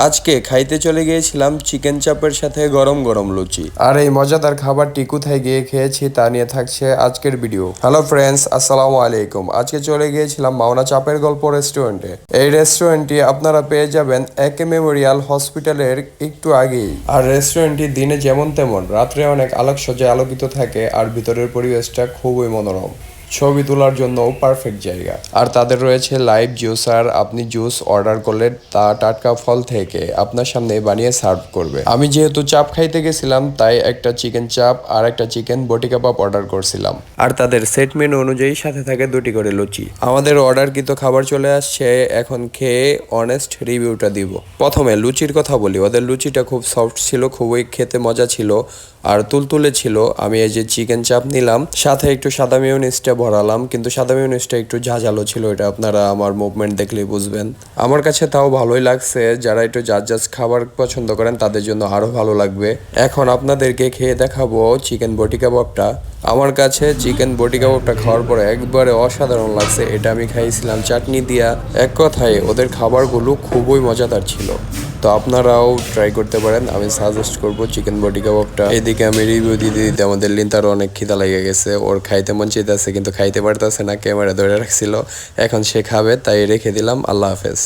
আজকে খাইতে চলে গিয়েছিলাম চিকেন চাপের সাথে গরম গরম লুচি। আর এই মজাদার খাবারটি কোথায় গিয়ে খেয়েছি তা নিয়ে থাকছে আজকের ভিডিও। হ্যালো ফ্রেন্ডস, আসসালামু আলাইকুম। আজকে চলে গিয়েছিলাম মাওনা চাপের গল্প রেস্টুরেন্টে। এই রেস্টুরেন্টটি আপনারা পেয়ে যাবেন একে মেমোরিয়াল হসপিটালের একটু আগেই। আর রেস্টুরেন্টটি দিনে যেমন তেমন, রাত্রে অনেক আলোকসজ্জায় আলোকিত থাকে আর ভিতরের পরিবেশটা খুবই মনোরম। ছবি তোলার জন্য পারফেক্ট জায়গা। আর তাদের রয়েছে লাইভ জুসার, আপনি জুস অর্ডার করলে তা টাটকা ফল থেকে আপনার সামনে বানিয়ে সার্ভ করবে। আমি যেহেতু চাপ খাইতে গেছিলাম তাই একটা চিকেন চাপ আর একটা চিকেন বটি কাবাব অর্ডার করছিলাম। আর তাদের সেট মেনু অনুযায়ী সাথে থাকে 2টি করে লুচি। আমাদের অর্ডারকৃত খাবার চলে আসছে, এখন খেয়ে অনেস্ট রিভিউটা দিব। প্রথমে লুচির কথা বলি, ওদের লুচিটা খুব সফট ছিল, খুবই খেতে মজা ছিল আর তুলতুলে ছিল। আমি এই যে চিকেন চাপ নিলাম, সাথে একটু সাদা মিউনিসটা ভরালাম, কিন্তু সাদা মিউনিসটা একটু ঝাঁঝালো ছিল, এটা আপনারা আমার মুভমেন্ট দেখলেই বুঝবেন। আমার কাছে তাও ভালোই লাগছে, যারা একটু জাজ খাবার পছন্দ করেন তাদের জন্য আরও ভালো লাগবে। এখন আপনাদেরকে খেয়ে দেখাবো চিকেন বটি কাবাবটা। আমার কাছে চিকেন বটি কাবাবটা খাওয়ার পরে একবারে অসাধারণ লাগছে। এটা আমি খাইছিলাম চাটনি দিয়া। এক কথায় ওদের খাবারগুলো খুবই মজাদার ছিল। তো আপনারাও ট্রাই করতে পারেন, আমি সাজেস্ট করব চিকেন বটি কাবাবটা। এদিকে আমি রিভিউ দিতে দিতে আমাদের লিন্তারও অনেক খিদা লেগে গেছে, ওর খাইতে মন চাইতেছে কিন্তু খাইতে পারতেছে না, ক্যামেরা ধরে রাখছিল। এখন সে খাবে, তাই রেখে দিলাম। আল্লাহ হাফেজ।